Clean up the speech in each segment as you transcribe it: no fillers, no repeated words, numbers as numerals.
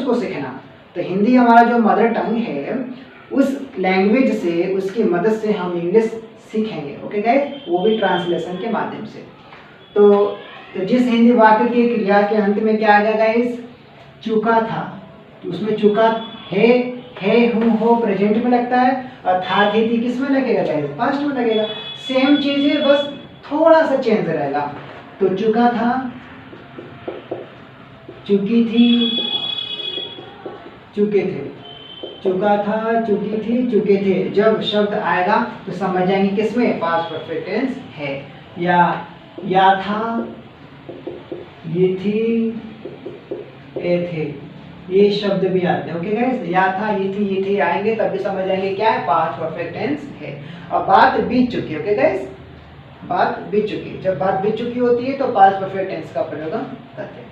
उसको सीखना। तो हिंदी हमारा जो मदर टंग है, उस लैंग्वेज से, उसकी मदद से हम इंग्लिश सीखेंगे। ओके गाइस, वो भी ट्रांसलेशन के माध्यम से। तो जिस हिंदी वाक्य की क्रिया के अंत में क्या आएगा गाइस, चुका था, तो उसमें चुका है, हूँ, हो प्रेजेंट में लगता है, और था, थी किस में लगेगा गाइस, पास्ट में लगेगा। सेम चीज है, बस थोड़ा सा चेंज रहेगा। तो चुका था, चुकी थी, चुके थे, चुका था, चुकी थी, चुके थे। जब शब्द आएगा तो समझ जाएंगे किसमें पास्ट परफेक्ट टेंस है। या था, ये थी, ए थे, ये शब्द भी आते हैं। ओके गाइस, या था, ये थी आएंगे तब भी समझ जाएंगे क्या है, पास्ट परफेक्ट टेंस है। और बात बीत चुकी है। ओके गाइस, बात बीत चुकी। जब बात बीत चुकी होती है तो पास्ट परफेक्ट टेंस का प्रयोग करते हैं।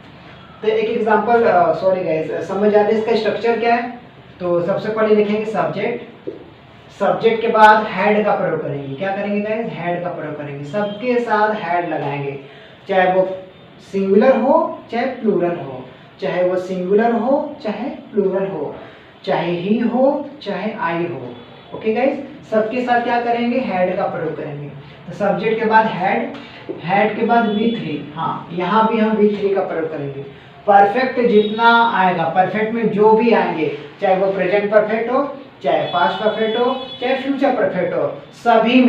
तो एक एग्जांपल, सॉरी गाइस, समझ आते हैं इसका स्ट्रक्चर क्या है। तो सबसे पहले लिखेंगे सब्जेक्ट, सब्जेक्ट के बाद हैड का प्रयोग करेंगे। क्या करेंगे गाइस, हैड का प्रयोग करेंगे। सबके साथ हैड लगाएंगे, चाहे वो सिंगुलर हो चाहे प्लूरल हो, चाहे वो सिंगुलर हो चाहे प्लूरल हो, चाहे ही हो चाहे आई हो। ओके गाइस, सबके साथ क्या करेंगे, हैड का प्रयोग करेंगे। तो सब्जेक्ट के बाद हैड, हैड के बाद V3। हाँ, यहाँ भी हम V3 का प्रयोग करेंगे। परफेक्ट जितना आएगा, परफेक्ट में जो भी आएंगे, चाहे वो प्रेजेंट परफेक्ट हो, चाहे पास्ट परफेक्ट हो, चाहे फ्यूचर परफेक्ट हो, सभी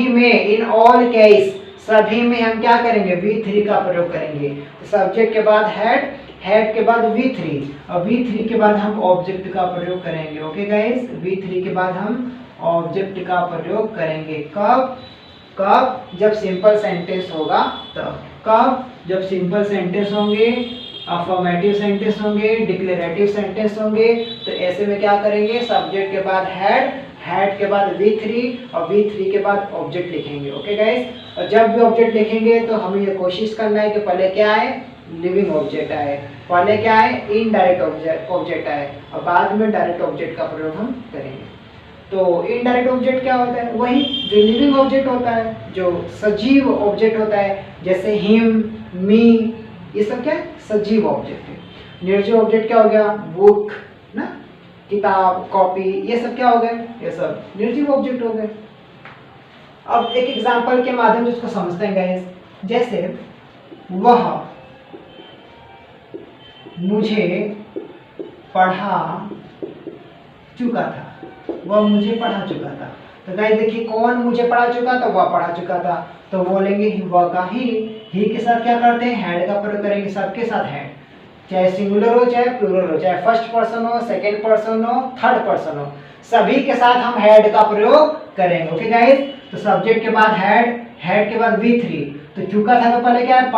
में इन ऑल केस, सभी में हम क्या करेंगे, V3 का प्रयोग करेंगे। तो सब्जेक्ट के बाद हैड, हैड के बाद V3, और V3 के बाद हम ऑब्जेक्ट का प्रयोग करेंगे। ओके गाइस, V3 के बाद हम ऑब्जेक्ट का प्रयोग करेंगे। कब, जब सिंपल सेंटेंस होगा तब। कब, जब सिंपल सेंटेंस होंगे, अफर्मेटिव सेंटेंस होंगे, डिक्लेरेटिव सेंटेंस होंगे, तो ऐसे में क्या करेंगे, सब्जेक्ट के बाद हैड, हैड के बाद V3, और V3 के बाद ऑब्जेक्ट लिखेंगे। ओके गाइस, और जब भी ऑब्जेक्ट लिखेंगे तो हमें ये कोशिश करना है कि पहले क्या आए, लिविंग ऑब्जेक्ट आए, पहले क्या आए, इनडायरेक्ट ऑब्जेक्ट आए, और बाद में डायरेक्ट ऑब्जेक्ट का प्रयोग हम करेंगे। तो इनडायरेक्ट ऑब्जेक्ट क्या होता है, वही जो लिविंग ऑब्जेक्ट होता है, जो सजीव ऑब्जेक्ट होता है, जैसे हिम, मी, ये सब क्या है, सजीव ऑब्जेक्ट है। निर्जीव ऑब्जेक्ट क्या हो गया, बुक ना, किताब, कॉपी, ये सब क्या हो गए, ये सब निर्जीव ऑब्जेक्ट हो गए। अब एक एग्जांपल के माध्यम से इसको समझते हैं गाइस। जैसे वह मुझे पढ़ा चुका था, वह मुझे पढ़ा चुका था। तो गाइस देखिए, कौन मुझे पढ़ा चुका था, वह पढ़ा चुका था, तो बोलेंगे वह का ही के साथ क्या करते हैं, हैड का प्रयोग करेंगे। सबके साथ हैड, चाहे सिंगुलर हो चाहे प्लूरल हो, चाहे फर्स्ट पर्सन हो, सेकंड पर्सन हो, थर्ड पर्सन हो, सभी के साथ हम हैड का प्रयोग करेंगे। ओके गाइस, तो सब्जेक्ट के बाद हैड, हैड के बाद V3। तो चुका था तो पहले क्या है,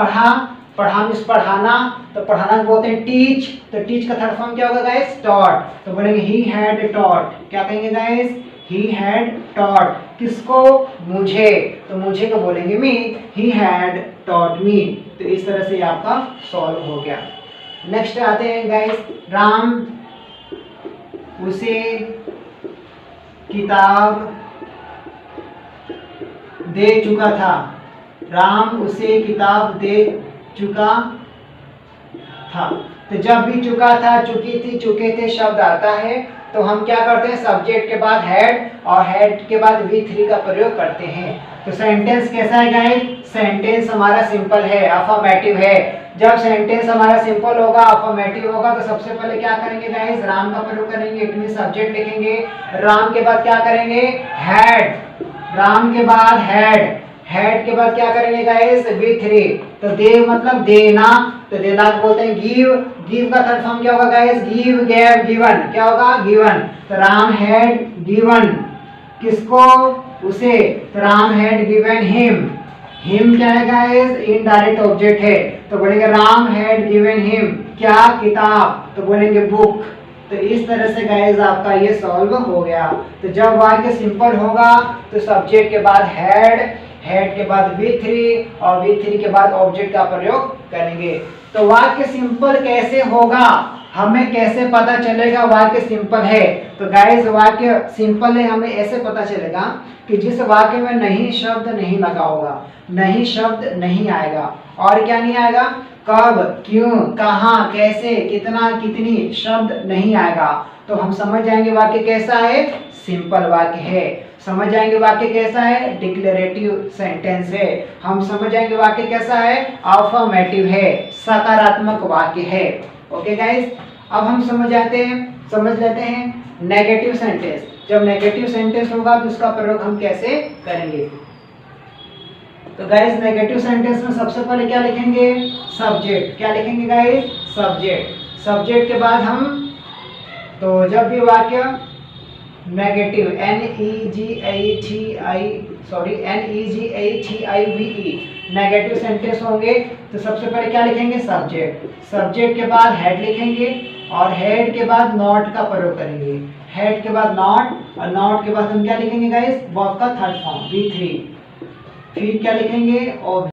पढ़ा मीन्स पढ़ाना, तो पढ़ाना बोलते हैं टीच, तो टीच का थर्ड फॉर्म क्या होगा गाइस, टॉट। तो बोलेंगे ही हैड टॉट, क्या कहेंगे गाइस, ही हैड टॉट, किसको, मुझे, तो मुझे को बोलेंगे मी, ही हैड टॉट मी। तो इस तरह से आपका सॉल्व हो गया। नेक्स्ट आते हैं गाइस, राम उसे किताब दे चुका था, राम उसे किताब दे चुका था। तो जब भी चुका था, चुकी थी, चुके थे शब्द आता है तो हम क्या करते हैं, सब्जेक्ट के बाद हैड और हैड के बाद V3 का प्रयोग करते हैं। तो सेंटेंस कैसा है गाइस, सेंटेंस हमारा सिंपल है, अफर्मेटिव है। जब सेंटेंस हमारा सिंपल होगा, अफर्मेटिव होगा, तो सबसे पहले क्या करेंगे गाइस, राम का प्रयोग करेंगे। इट मीन सब्जेक्ट लिखेंगे, राम के बाद क्या करेंगे, हैड, राम के बाद हैड, हैड के बाद क्या करेंगे गाइस, V3। तो दे मतलब देना, तो देना को बोलते हैं गिव, गिव का थर्ड फॉर्म क्या होगा गाइस, गिव, गेव, गिवन, क्या होगा, गिवन। तो राम हैड गिवन, किसको, उसे, तो Ram had given him, him क्या है गाइस, इनडायरेक्ट ऑब्जेक्ट है, तो बोलेंगे राम हैड गिवन हिम क्या, किताब, तो बोलेंगे बुक। तो इस तरह से गाइस आपका ये सॉल्व हो गया। तो जब वाक्य सिंपल होगा तो सब्जेक्ट के बाद हैड, हैड के बाद V3 और V3 के बाद ऑब्जेक्ट का प्रयोग करेंगे। तो वाक्य सिंपल कैसे होगा, हमें कैसे पता चलेगा वाक्य सिंपल है। तो गाइस वाक्य सिंपल है हमें ऐसे पता चलेगा कि जिस वाक्य में नहीं शब्द नहीं लगा होगा, नहीं शब्द नहीं आएगा, और क्या नहीं आएगा, कब, क्यों, कहाँ, कैसे, कितना, कितनी शब्द नहीं आएगा। तो हम समझ जाएंगे वाक्य कैसा है, सिंपल वाक्य है। समझ जाएंगे वाक्य कैसा है, डिक्लेरेटिव सेंटेंस है। हम समझ जाएंगे वाक्य कैसा है, अफर्मेटिव है, सकारात्मक वाक्य है। ओके गाइस, अब हम समझ लेते हैं नेगेटिव सेंटेंस। जब नेगेटिव सेंटेंस होगा तो उसका प्रयोग हम कैसे करेंगे। तो गाइस नेगेटिव सेंटेंस में सबसे पहले क्या लिखेंगे, सब्जेक्ट। क्या लिखेंगे गाइस, सब्जेक्ट। सब्जेक्ट के बाद हम, तो जब भी वाक्य नेगेटिव NEGATIVE नेगेटिव सेंटेंस होंगे तो सबसे पहले क्या लिखेंगे, सब्जेक्ट। सब्जेक्ट के बाद हेड लिखेंगे और हेड के बाद नॉट का प्रयोग करेंगे। हेड के बाद नॉट और नॉट के बाद हम क्या लिखेंगे गाइस, वर्ब का थर्ड फॉर्म V3। फिर क्या लिखेंगे,